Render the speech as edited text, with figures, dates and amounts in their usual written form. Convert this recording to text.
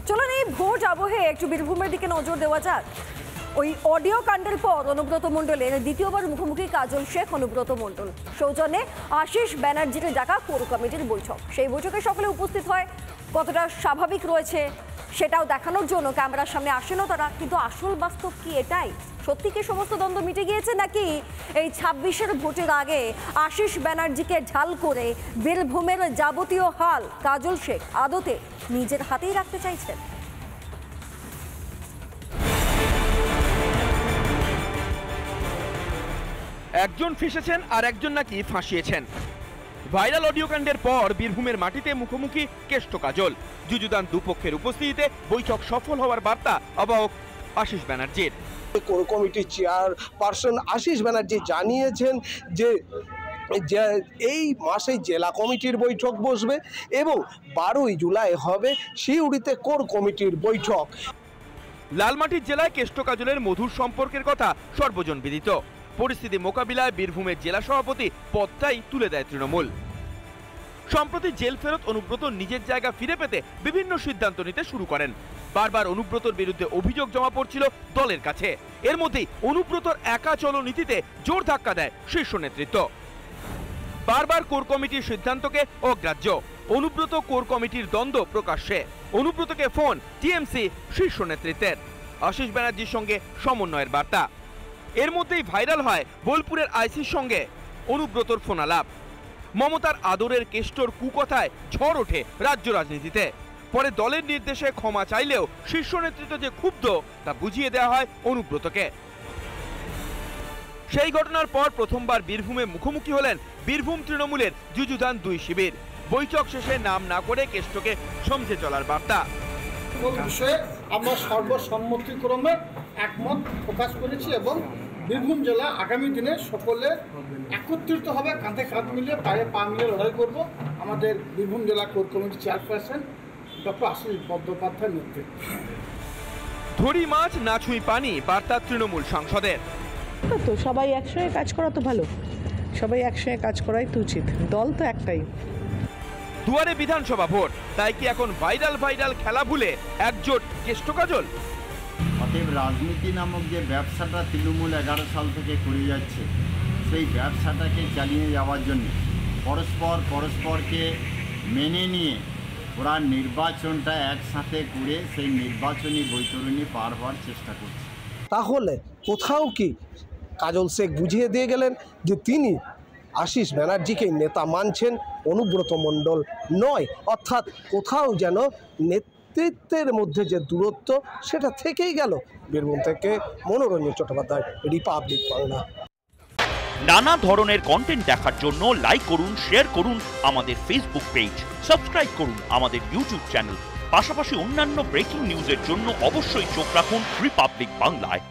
চলুন এই ভোট আবহে একটু বীরভূমের দিকে নজর দেওয়া যাক। ওই অডিও কাণ্ডের পর অনুব্রত মণ্ডলের দ্বিতীয়বার মুখোমুখি কাজল শেখ অনুব্রত মণ্ডল সৌজন্যে আশিস ব্যানার্জির ডাকা কোর কমিটির বৈঠক। সেই বৈঠকে সকলে উপস্থিত হয়, কতটা স্বাভাবিক রয়েছে সেটাও দেখানোর জন্য ক্যামেরার সামনে আসেনও তারা। কিন্তু আসল বাস্তব কি এটাই? সত্যি কি সমস্ত দ্বন্দ্ব মিটে গিয়েছে, নাকি এই ২৬-এর ভোটের আগে আশিস ব্যানার্জিকে ঢাল করে বীরভূমের যাবতীয় হাল কাজল শেখ আদতে নিজের হাতেই রাখতে চাইছেন? একজন ফেসেছেন আর একজন নাকি ফাঁসিয়েছেন। ভাইরাল অডিও কাণ্ডের পর বীরভূমের মাটিতে মুখোমুখি কেষ্ট কাজল। যুযুদান দুপক্ষের উপস্থিতিতে বৈঠক সফল হওয়ার বার্তা অবাক আশিস ব্যানার্জির। কোর কমিটির চেয়ারপারসন আশিস ব্যানার্জি জানিয়েছেন যে এই মাসে জেলা কমিটির বৈঠক বসবে এবং 12ই জুলাই হবে সিউড়িতে কোর কমিটির বৈঠক। লালমাটির জেলায় কেষ্ট কাজলের মধুর সম্পর্কের কথা সর্বজন বিদিত। পরিস্থিতি মোকাবিলায় বীরভূমের জেলা সভাপতি পদটাই তুলে দেয় তৃণমূল। সম্প্রতি জেল ফেরত অনুব্রত নিজের জায়গা ফিরে পেতে বিভিন্ন সিদ্ধান্ত নিতে শুরু করেন। বারবার অনুব্রতর বিরুদ্ধে অভিযোগ জমা পড়ছিল দলের কাছে। এর মধ্যেই অনুব্রতর একা চলো নীতিতে জোর ধাক্কা দেয় শীর্ষ নেতৃত্ব। বারবার কোর কমিটির সিদ্ধান্তকে অগ্রাহ্য। অনুব্রত কোর কমিটির দ্বন্দ্ব প্রকাশ্যে। অনুব্রতকে ফোন টিএমসি শীর্ষ নেতৃত্বের। আশিস ব্যানার্জির সঙ্গে সমন্বয়ের বার্তা। এর মধ্যেই ভাইরাল হয় বোলপুরের আইসির সঙ্গে অনুব্রতর ফোনালাপ। মমতার আদরের কেষ্টর কুকথায় ঝড় ওঠে রাজ্য রাজনীতিতে। পরে দলের নির্দেশে ক্ষমা চাইলেও শীর্ষ নেতৃত্ব যে ক্ষুব্ধ তা বুঝিয়ে দেওয়া হয় অনুব্রতকে। সেই ঘটনার পর প্রথমবার বীরভূমে মুখোমুখি হলেন বীরভূম তৃণমূলের যুযুদান দুই শিবির। বৈঠক শেষে নাম না করে কেষ্টকে সমঝে চলার বার্তা। বিষয়ে আমরা সর্বসম্মতিক্রমে একমত প্রকাশ করেছি এবং বীরভূম জেলা আগামী দিনে সকলে একত্রিত হবে, কাঁধে কাঁধ মিলিয়ে পায়ে পা মিলিয়ে লড়াই করব। আমাদের বীরভূম জেলা কোর কমিটির চেয়ারপারসন ডক্টর আশিস বন্দ্যোপাধ্যায়ের নেতৃত্বে। ধরি মাছ না ছুঁই পানি বার্তা তৃণমূল সাংসদের। তো সবাই একসঙ্গে কাজ করা তো ভালো, সবাই একসঙ্গে কাজ করাই তো উচিত, দল তো একটাই। দুয়ারে বিধানসভা ভোট, তাই কি এখন ভাইরাল খেলা ভুলে একজোট কেষ্ট কাজল? অতএব রাজনীতি নামক যে ব্যবসাটা তৃণমূল 11 সাল থেকে করে যাচ্ছে, সেই ব্যবসাটাকে চালিয়ে যাওয়ার জন্য পরস্পরকে মেনে নিয়ে ওরা নির্বাচনটা একসাথে করে সেই নির্বাচনী বৈতরণী পার হওয়ার চেষ্টা করছে। তাহলে কোথাও কি কাজল শেখ বুঝিয়ে দিয়ে গেলেন যে তিনি আশিস ব্যানার্জিকে নেতা মানছেন, অনুব্রত মণ্ডল নয়? অর্থাৎ কোথাও যেন নেতৃত্বের মধ্যে যে দূরত্ব সেটা থেকেই গেল। বীরভূম থেকে মনোরঞ্জন চট্টোপাধ্যায়, রিপাবলিক বাংলা। নানা ধরনের কন্টেন্ট দেখার জন্য লাইক করুন, শেয়ার করুন আমাদের ফেসবুক পেজ, সাবস্ক্রাইব করুন আমাদের ইউটিউব চ্যানেল। পাশাপাশি অন্যান্য ব্রেকিং নিউজের জন্য অবশ্যই চোখ রাখুন রিপাবলিক বাংলায়।